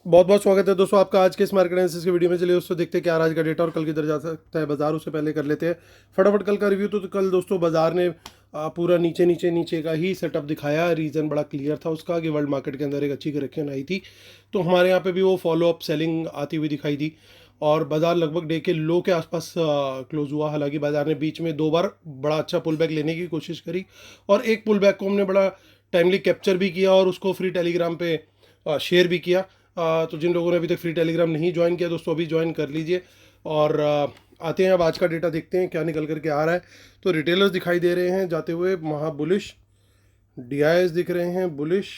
बहुत बहुत स्वागत है दोस्तों आपका आज के इस मार्केट एनालिसिस के वीडियो में। चलिए दोस्तों देखते हैं क्या आज का डेटा और कल किधर जा सकता है बाजार, उससे पहले कर लेते हैं फटाफट कल का रिव्यू। तो कल दोस्तों बाजार ने पूरा नीचे नीचे नीचे का ही सेटअप दिखाया। रीज़न बड़ा क्लियर था उसका कि वर्ल्ड मार्केट के अंदर एक अच्छी करेक्शन आई थी, तो हमारे यहाँ पे भी वो फॉलो अप सेलिंग आती हुई दिखाई दी और बाजार लगभग डे के लो के आसपास क्लोज हुआ। हालांकि बाजार ने बीच में दो बार बड़ा अच्छा पुल बैक लेने की कोशिश करी और एक पुल बैक को हमने बड़ा टाइमली कैप्चर भी किया और उसको फ्री टेलीग्राम पे शेयर भी किया। तो जिन लोगों ने अभी तक फ्री टेलीग्राम नहीं ज्वाइन किया दोस्तों अभी ज्वाइन कर लीजिए। और आते हैं अब आज का डेटा देखते हैं क्या निकल करके आ रहा है। तो रिटेलर्स दिखाई दे रहे हैं जाते हुए महा बुलिश, डीआईएस दिख रहे हैं बुलिश,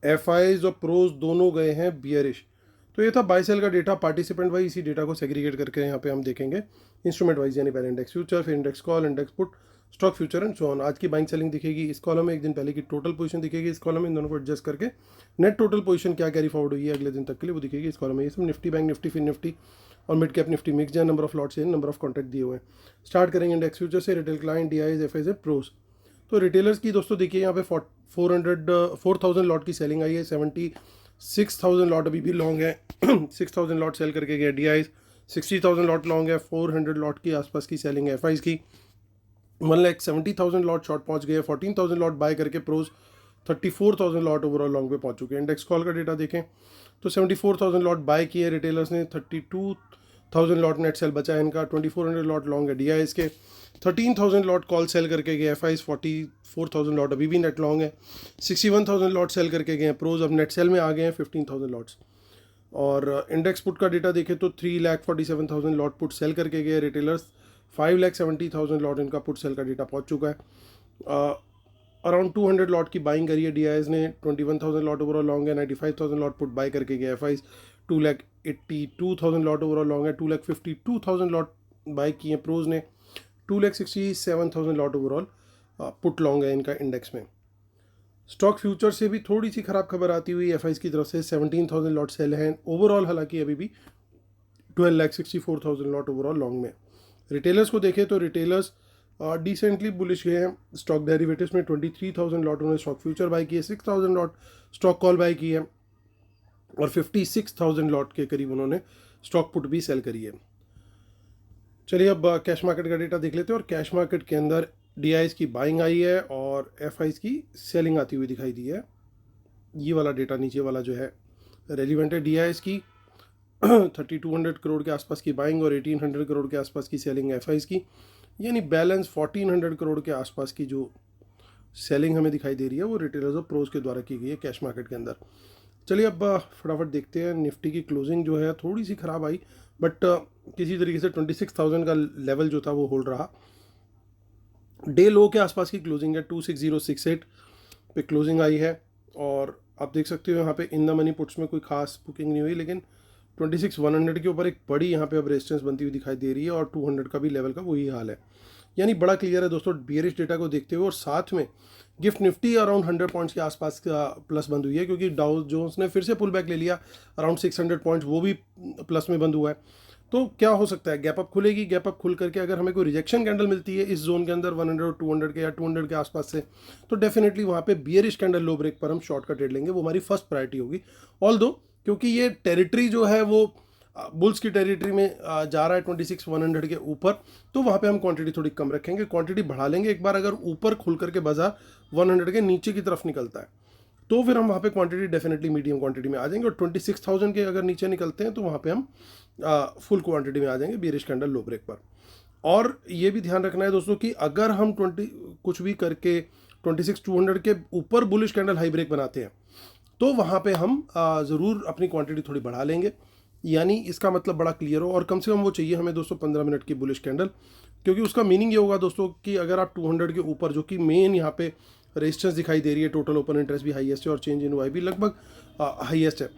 एफआईज और प्रोज दोनों गए हैं बियरिश। तो ये था बाय सेल का डेटा पार्टिसिपेंट वाइज। इसी डेटा को सेग्रीगेट करके यहाँ पे हम देखेंगे इंस्ट्रूमेंट वाइज, यानी पहले इंडेक्स फ्यूचर, फिर index call, index put, stock future and so on. आज की बाइंग सेलिंग दिखेगी इस कॉलम में, एक दिन पहले की टोटल पोजीशन दिखेगी इस कॉलम में। इन दोनों को एडजस्ट करके नेट टोटल पोजीशन क्या कैरी फॉरवर्ड हुई है अगले दिन तक के लिए वो दिखेगी इस कॉलम में। ये सब निफ्टी, बैंक निफ्टी, फिर निफ्टी और मिड कैप निफ्टी मिक्स है। नंबर ऑफ लॉट्स है, नंबर ऑफ कॉन्ट्रैक्ट दिए हुए हैं। स्टार्ट करेंगे इंडेक्स फ्यूचर से। Retail client, DIIs, FIIs, pros. तो रिटेलर्स की दोस्तों देखिए यहाँ पे 4,000 लॉट की सेलिंग आई है। 76,000 लॉट अभी भी लॉन्ग है 6,000 लॉट सेल करके गया डीआईज। 60,000 लॉट लॉन्ग है। 400 लॉट की आसपास की सेलिंग है एफआईज की। 1,70,000 लॉट शॉर्ट पहुंच गए। 14,000 लॉट बाय करके प्रोज 34,000 लॉट ओवरऑल लॉन्ग पे पहुंच चुके हैं। इंडेक्स कॉल का डेटा देखें तो 74,000 लॉट बाय किए रिटेलर्स ने। 32,000 लॉट नेट सेल बचा है इनका। 2,400 लॉट लॉन्ग है डीआईएस के। 13,000 लॉट कॉल सेल करके गए एफआईज। 44,000 लॉट अभी भी नेट लॉन्ग है। 61,000 लॉट सेल करके गए हैं प्रोज, अब नेट सेल में आ गए हैं 15,000 लॉट्स। और इंडेक्स पुट का डेटा देखें तो 3,47,000 लॉट पुट सेल करके गए रिटेलर्स। 5,70,000 लॉट इनका पुट सेल का डेटा पहुंच चुका है। अराउंड 200 लॉट की बाइंग करी है डीआईएस ने। 21,000 लॉट ओवरऑल लॉन्ग है। 95,000 लॉट पुट बाय करके गए एफआईज। 2,82,000 लॉट ओवरऑल लॉन्ग है। 2,52,000 लॉट बाय किए प्रोज ने। 2,67,000 लॉट ओवरऑल पुट लॉन्ग है इनका इंडेक्स में। स्टॉक फ्यूचर से भी थोड़ी सी खराब खबर आती हुई एफआईज की तरफ से। 17,000 लॉट सेल हैं ओवरऑल, हालांकि अभी भी 12,64,000 लॉट ओवरऑल लॉन्ग में। रिटेलर्स को देखें तो रिटेलर्स डिसेंटली बुलिश गए हैं। स्टॉक डेरिवेटिव्स में 23,000 लॉट उन्होंने स्टॉक फ्यूचर बाय किए। 6,000 लॉट स्टॉक कॉल बाय की है और 56,000 लॉट के करीब उन्होंने स्टॉक पुट भी सेल करी है। चलिए अब कैश मार्केट का डेटा देख लेते हैं। और कैश मार्केट के अंदर डीआईएस की बाइंग आई है और एफआईज की सेलिंग आती हुई दिखाई दी है। ये वाला डेटा नीचे वाला जो है रेलिवेंट है। डीआईएस की 3,200 करोड़ के आसपास की बाइंग और 1,800 करोड़ के आसपास की सेलिंग एफआईज की, यानी बैलेंस 1,400 करोड़ के आसपास की जो सेलिंग हमें दिखाई दे रही है वो रिटेलर्स और प्रोज के द्वारा की गई है कैश मार्केट के अंदर। चलिए अब फटाफट देखते हैं। निफ्टी की क्लोजिंग जो है थोड़ी सी ख़राब आई, बट किसी तरीके से 26,000 का लेवल जो था वो होल्ड रहा। डे लो के आसपास की क्लोजिंग है। 26068 पे क्लोजिंग आई है और आप देख सकते हो यहाँ पे इन द मनी पुट्स में कोई खास बुकिंग नहीं हुई, लेकिन 26,100 के ऊपर एक बड़ी यहाँ पे अब रेजिस्टेंस बनती हुई दिखाई दे रही है और 200 का भी लेवल का वही हाल है। यानी बड़ा क्लियर है दोस्तों बियरिश डेटा को देखते हुए। और साथ में गिफ्ट निफ्टी अराउंड 100 पॉइंट्स के आसपास का प्लस बंद हुई है, क्योंकि डाउ जोन्स ने फिर से पुल बैक ले लिया अराउंड 600 पॉइंट्स, वो भी प्लस में बंद हुआ है। तो क्या हो सकता है, गैप अप खुलेगी। गैप अप खुल करके अगर हमें कोई रिजेक्शन कैंडल मिलती है इस जोन के अंदर 100 और 200 के या 200 के आसपास से, तो डेफिनेटली वहाँ पे बियरिश कैंडल लो ब्रेक पर हम शॉर्ट का ट्रेड लेंगे, वो हमारी फर्स्ट प्रायोरिटी होगी। ऑल दो क्योंकि ये टेरिटरी जो है वो बुल्स की टेरिटरी में जा रहा है 26,100 के ऊपर, तो वहाँ पे हम क्वांटिटी थोड़ी कम रखेंगे, क्वांटिटी बढ़ा लेंगे एक बार अगर ऊपर खुल करके बाजार 100 के नीचे की तरफ निकलता है, तो फिर हम वहाँ पे क्वांटिटी डेफिनेटली मीडियम क्वांटिटी में आ जाएंगे। और 26,000 के अगर नीचे निकलते हैं तो वहाँ पे हम फुल क्वांटिटी में आ जाएंगे बियरिश कैंडल लो ब्रेक पर। और ये भी ध्यान रखना है दोस्तों कि अगर हम 20 कुछ भी करके 26,200 के ऊपर बुलिश कैंडल हाई ब्रेक बनाते हैं तो वहाँ पे हम ज़रूर अपनी क्वांटिटी थोड़ी बढ़ा लेंगे। यानी इसका मतलब बड़ा क्लियर हो, और कम से कम वो चाहिए हमें दोस्तों 15 मिनट की बुलिश कैंडल, क्योंकि उसका मीनिंग ये होगा दोस्तों कि अगर आप 200 के ऊपर, जो कि मेन यहाँ पे रेजिस्टेंस दिखाई दे रही है, टोटल ओपन इंटरेस्ट भी हाईएस्ट है और चेंज इन वाई भी लगभग हाईएस्ट है।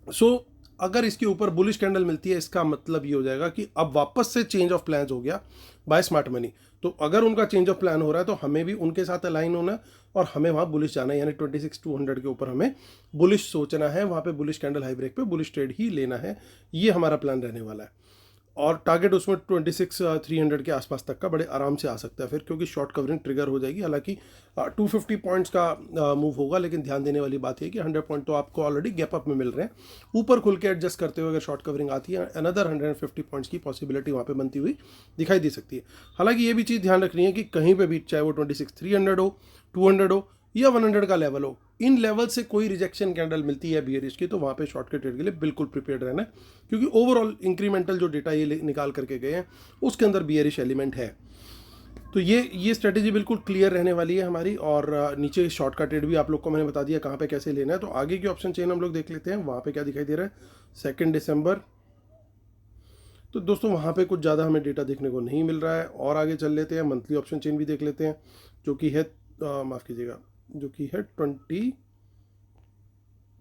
सो अगर इसके ऊपर बुलिश कैंडल मिलती है, इसका मतलब ये हो जाएगा कि अब वापस से चेंज ऑफ प्लान्स हो गया बाय स्मार्ट मनी। तो अगर उनका चेंज ऑफ प्लान हो रहा है तो हमें भी उनके साथ अलाइन होना और हमें वहाँ बुलिश जाना है, यानी 26,200 के ऊपर हमें बुलिश सोचना है, वहाँ पे बुलिश कैंडल हाई ब्रेक पे बुलिश ट्रेड ही लेना है। ये हमारा प्लान रहने वाला है। और टारगेट उसमें 26,300 के आसपास तक का बड़े आराम से आ सकता है फिर, क्योंकि शॉर्ट कवरिंग ट्रिगर हो जाएगी। हालांकि 250 पॉइंट्स का मूव होगा, लेकिन ध्यान देने वाली बात है कि 100 पॉइंट तो आपको ऑलरेडी गैप अप में मिल रहे हैं। ऊपर खुल के एडजस्ट करते हुए अगर शॉर्ट कवरिंग आती है, अनदर 150 पॉइंट्स की पॉसिबिलिटी वहाँ पे बनती हुई दिखाई दे सकती है। हालांकि ये भी चीज़ ध्यान रखनी है कि कहीं पर भी, चाहे वो 26,300 हो, 200 हो या 100 का लेवल हो, इन लेवल से कोई रिजेक्शन कैंडल मिलती है बियरिश की, तो वहाँ पे शॉर्ट के ट्रेड के लिए बिल्कुल प्रिपेयर्ड रहना है, क्योंकि ओवरऑल इंक्रीमेंटल जो डेटा ये निकाल करके गए हैं उसके अंदर बियरिश एलिमेंट है। तो ये स्ट्रेटेजी बिल्कुल क्लियर रहने वाली है हमारी। और नीचे शॉर्ट का ट्रेड भी आप लोग को मैंने बता दिया कहाँ पे कैसे लेना है। तो आगे की ऑप्शन चेन हम लोग देख लेते हैं, वहाँ पे क्या दिखाई दे रहा है 2 दिसंबर। तो दोस्तों वहाँ पे कुछ ज़्यादा हमें डेटा देखने को नहीं मिल रहा है, और आगे चल लेते हैं, मंथली ऑप्शन चेन भी देख लेते हैं, जो कि है माफ़ कीजिएगा, जो कि है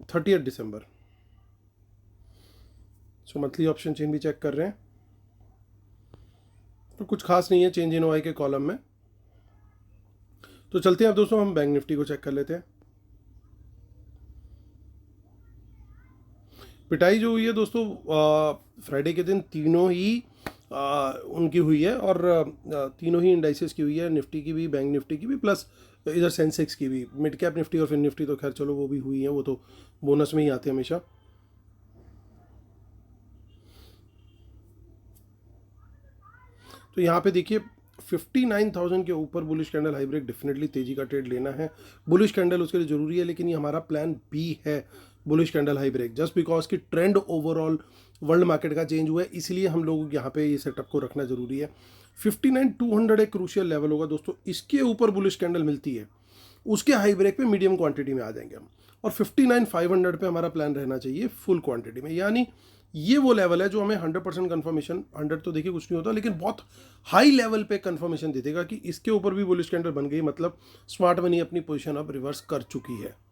30 दिसंबर। सो मंथली ऑप्शन चेन भी चेक कर रहे हैं, तो कुछ खास नहीं है चेंज इन ओआई के कॉलम में। तो चलते हैं अब दोस्तों, हम बैंक निफ्टी को चेक कर लेते हैं। पिटाई जो हुई है दोस्तों फ्राइडे के दिन तीनों ही उनकी हुई है, और तीनों ही इंडाइसेस की हुई है, निफ्टी की भी, बैंक निफ्टी की भी, प्लस इधर सेंसेक्स की भी। मिड कैप निफ्टी और फिन निफ्टी तो खैर चलो वो भी हुई है, वो तो बोनस में ही आते हैं हमेशा। तो यहाँ पे देखिए 59,000 के ऊपर bullish candle high break, definitely तेजी का ट्रेड लेना है। बुलिश कैंडल उसके लिए ज़रूरी है, लेकिन ये हमारा प्लान बी है, bullish candle high break, just because की ट्रेंड ओवरऑल वर्ल्ड मार्केट का चेंज हुआ है, इसलिए हम लोग यहाँ पे ये सेटअप को रखना ज़रूरी है। 59,200 एक क्रूशियल लेवल होगा दोस्तों, इसके ऊपर बुलिश कैंडल मिलती है, उसके हाई ब्रेक पे मीडियम क्वांटिटी में आ जाएंगे हम, और 59,500 पे हमारा प्लान रहना चाहिए फुल क्वांटिटी में। यानी ये वो लेवल है जो हमें 100% कन्फर्मेशन, 100 तो देखिए कुछ नहीं होता, लेकिन बहुत हाई लेवल पे कन्फर्मेशन दे देगा कि इसके ऊपर भी बुलिश कैंडल बन गई, मतलब स्मार्ट मनी अपनी पोजीशन अब रिवर्स कर चुकी है।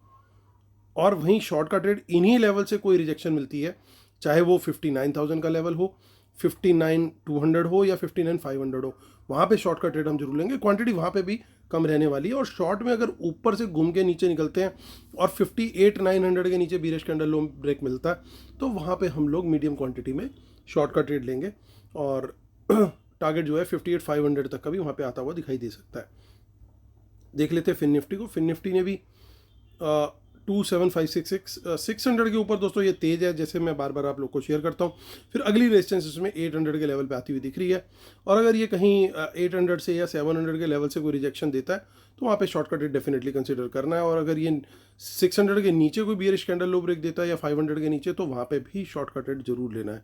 और वहीं शॉर्ट का ट्रेड इन्हीं लेवल से कोई रिजेक्शन मिलती है, चाहे वो 59,000 का लेवल हो, 59,200 हो या 59,500 हो, वहाँ पे शॉर्ट का ट्रेड हम जरूर लेंगे। क्वांटिटी वहाँ पे भी कम रहने वाली है, और शॉर्ट में अगर ऊपर से घूम के नीचे निकलते हैं और 58,900 के नीचे बीरिश कैंडल लो ब्रेक मिलता है, तो वहाँ पे हम लोग मीडियम क्वांटिटी में शॉर्ट का ट्रेड लेंगे, और टारगेट जो है 58,500 तक का भी वहाँ पे आता हुआ दिखाई दे सकता है। देख लेते हैं फिन निफ्टी को। फिन निफ्टी ने भी 27,566 600 के ऊपर दोस्तों ये तेज है, जैसे मैं बार बार आप लोग को शेयर करता हूँ। फिर अगली रेजिस्टेंस इसमें 800 के लेवल पे आती हुई दिख रही है, और अगर ये कहीं 800 से या 700 के लेवल से कोई रिजेक्शन देता है, तो वहाँ पे शॉर्ट का ट्रेड डेफिनेटली कंसीडर करना है। और अगर ये 600 के नीचे कोई बियरिश कैंडल लो ब्रेक देता है या 500 के नीचे, तो वहाँ पे भी शॉर्ट का ट्रेड जरूर लेना है।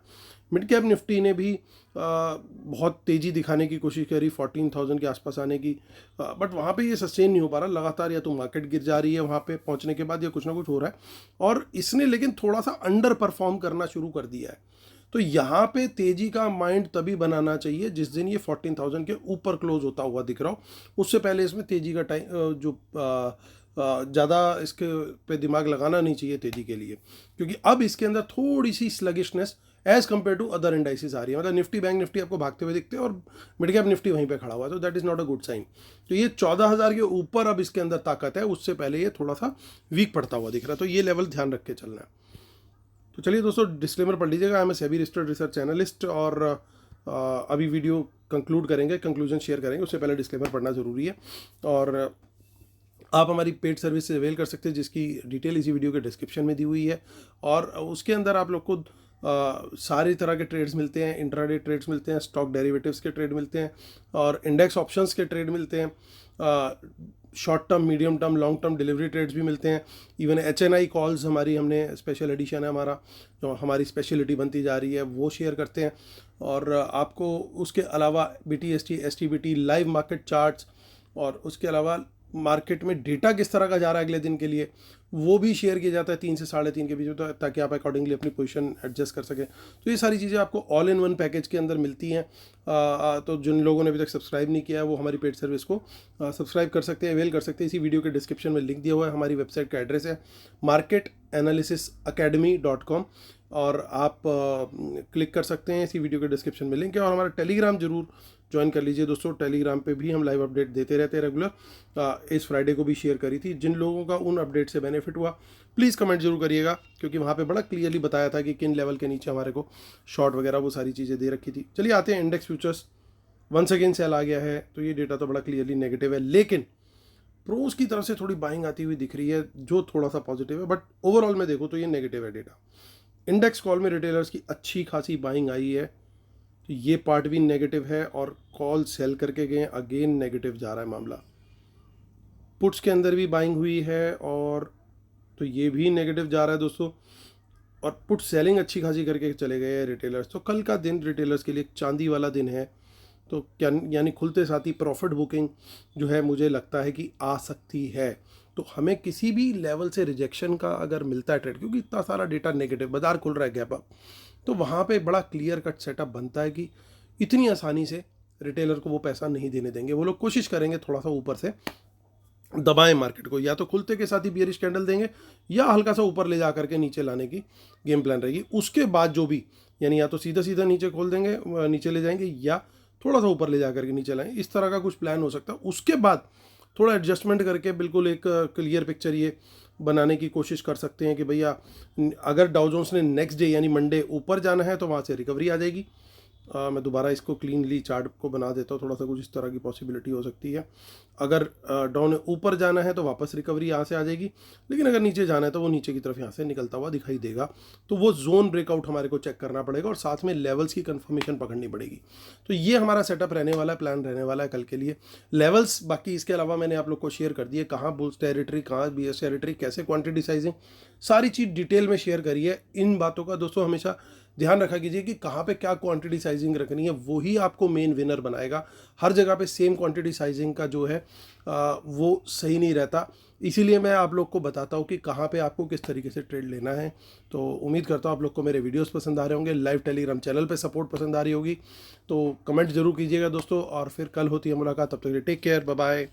मिड कैप निफ्टी ने भी बहुत तेज़ी दिखाने की कोशिश करी, 14,000 के आसपास आने की, बट वहाँ पे ये सस्टेन नहीं हो पा रहा लगातार, या तो मार्केट गिर जा रही है वहाँ पे पहुँचने के बाद, या कुछ ना कुछ हो रहा है, और इसने लेकिन थोड़ा सा अंडर परफॉर्म करना शुरू कर दिया है। तो यहाँ पे तेजी का माइंड तभी बनाना चाहिए जिस दिन ये 14,000 के ऊपर क्लोज होता हुआ दिख रहा हो, उससे पहले इसमें तेजी का टाइम जो ज़्यादा इसके पे दिमाग लगाना नहीं चाहिए तेजी के लिए, क्योंकि अब इसके अंदर थोड़ी सी sluggishness as compared to other indices आ रही है। मतलब निफ्टी बैंक निफ्टी आपको भागते हुए दिखते हैं, और मिड कैप निफ्टी वहीं पे खड़ा हुआ है, तो that is not a good sign. तो ये 14,000 के ऊपर अब इसके अंदर ताकत है, उससे पहले ये थोड़ा सा वीक पड़ता हुआ दिख रहा है, तो ये लेवल ध्यान रख के चलना है। तो चलिए दोस्तों, डिस्क्लेमर पढ़ लीजिएगा, I am a SEBI registered research analyst, और अभी वीडियो कंक्लूड करेंगे, कंक्लूजन शेयर करेंगे, उससे पहले डिस्क्लेमर पढ़ना ज़रूरी है। और आप हमारी पेड सर्विस से अवेल कर सकते हैं, जिसकी डिटेल इसी वीडियो के डिस्क्रिप्शन में दी हुई है, और उसके अंदर आप लोग को सारी तरह के ट्रेड्स मिलते हैं, इंट्राडे ट्रेड्स मिलते हैं, स्टॉक डेरिवेटिव्स के ट्रेड मिलते हैं, और इंडेक्स ऑप्शंस के ट्रेड मिलते हैं, short term, medium term, long term delivery trades भी मिलते हैं। इवन HNI कॉल्स हमारी, हमने स्पेशल एडिशन है हमारा, जो हमारी स्पेशलिटी बनती जा रही है, वो शेयर करते हैं। और आपको उसके अलावा BTST, STBT, live market charts, और उसके अलावा मार्केट में डेटा किस तरह का जा रहा है अगले दिन के लिए, वो भी शेयर किया जाता है 3 से 3:30 के बीच में, तो ताकि आप अकॉर्डिंगली अपनी पोजीशन एडजस्ट कर सकें। तो ये सारी चीज़ें आपको ऑल इन वन पैकेज के अंदर मिलती हैं। तो जिन लोगों ने अभी तक सब्सक्राइब नहीं किया है, वो हमारी पेड सर्विस को सब्सक्राइब कर सकते हैं, अवेल कर सकते हैं। इसी वीडियो के डिस्क्रिप्शन में लिंक दिया हुआ है, हमारी वेबसाइट का एड्रेस है marketanalysis.academy.com, और आप क्लिक कर सकते हैं, इसी वीडियो के डिस्क्रिप्शन में लिंक है। और हमारा टेलीग्राम जरूर ज्वाइन कर लीजिए दोस्तों। टेलीग्राम पे भी हम लाइव अपडेट देते रहते हैं रेगुलर। इस फ्राइडे को भी शेयर करी थी। जिन लोगों का उन अपडेट से बेनिफिट हुआ प्लीज़ कमेंट जरूर करिएगा, क्योंकि वहाँ पे बड़ा क्लियरली बताया था कि किन लेवल के नीचे हमारे को शॉर्ट वगैरह वो सारी चीज़ें दे रखी थी। चलिए आते हैं index futures. Once again sale आ गया है, तो ये डेटा तो बड़ा क्लियरली नेगेटिव है, लेकिन प्रोज की तरफ से थोड़ी बाइंग आती हुई दिख रही है जो थोड़ा सा पॉजिटिव है, बट ओवरऑल में देखो तो ये नेगेटिव है डेटा। इंडेक्स कॉल में रिटेलर्स की अच्छी खासी बाइंग आई है, तो ये पार्ट भी नेगेटिव है, और कॉल सेल करके गए अगेन नेगेटिव जा रहा है मामला। पुट्स के अंदर भी बाइंग हुई है और तो ये भी नेगेटिव जा रहा है दोस्तों, और पुट सेलिंग अच्छी खासी करके चले गए हैं रिटेलर्स। तो कल का दिन रिटेलर्स के लिए एक चांदी वाला दिन है। तो क्या यानी खुलते साथ ही प्रॉफिट बुकिंग जो है मुझे लगता है कि आ सकती है। तो हमें किसी भी लेवल से रिजेक्शन का अगर मिलता है ट्रेड, क्योंकि इतना सारा डेटा नेगेटिव, बाजार खुल रहा है गैप अप, तो वहाँ पे बड़ा क्लियर कट सेटअप बनता है कि इतनी आसानी से रिटेलर को वो पैसा नहीं देने देंगे। वो लोग कोशिश करेंगे थोड़ा सा ऊपर से दबाएं मार्केट को, या तो खुलते के साथ ही बियरिश कैंडल देंगे या हल्का सा ऊपर ले जा करके नीचे लाने की गेम प्लान रहेगी। उसके बाद जो भी यानी या तो सीधा सीधा नीचे खोल देंगे, नीचे ले जाएंगे, या थोड़ा सा ऊपर ले जा करके नीचे लाएं, इस तरह का कुछ प्लान हो सकता है। उसके बाद थोड़ा एडजस्टमेंट करके बिल्कुल एक क्लियर पिक्चर ये बनाने की कोशिश कर सकते हैं कि भैया अगर डाउ जोन्स ने नेक्स्ट डे यानी मंडे ऊपर जाना है तो वहाँ से रिकवरी आ जाएगी। मैं दोबारा इसको क्लीनली चार्ट को बना देता हूँ, थोड़ा सा कुछ इस तरह की पॉसिबिलिटी हो सकती है। अगर डाउन ऊपर जाना है तो वापस रिकवरी यहाँ से आ जाएगी, लेकिन अगर नीचे जाना है तो वो नीचे की तरफ यहाँ से निकलता हुआ दिखाई देगा। तो वो जोन ब्रेकआउट हमारे को चेक करना पड़ेगा और साथ में लेवल्स की कंफर्मेशन पकड़नी पड़ेगी। तो ये हमारा सेटअप रहने वाला है, प्लान रहने वाला है कल के लिए। लेवल्स बाकी इसके अलावा मैंने आप लोग को शेयर कर दिए, कहाँ बुल्स टेरिटरी, कहाँ बीएस टेरिटरी, कैसे क्वांटिटी साइजिंग, सारी चीज़ डिटेल में शेयर करी है। इन बातों का दोस्तों हमेशा ध्यान रखा कीजिए कि कहाँ पे क्या क्वांटिटी साइजिंग रखनी है, वही आपको मेन विनर बनाएगा। हर जगह पे सेम क्वांटिटी साइजिंग का जो है वो सही नहीं रहता। इसीलिए मैं आप लोग को बताता हूँ कि कहाँ पे आपको किस तरीके से ट्रेड लेना है। तो उम्मीद करता हूँ आप लोग को मेरे वीडियोस पसंद आ रहे होंगे, लाइव टेलीग्राम चैनल पे सपोर्ट पसंद आ रही होगी। तो कमेंट जरूर कीजिएगा दोस्तों, और फिर कल होती है मुलाकात। तब तक टेक केयर, बाय बाय।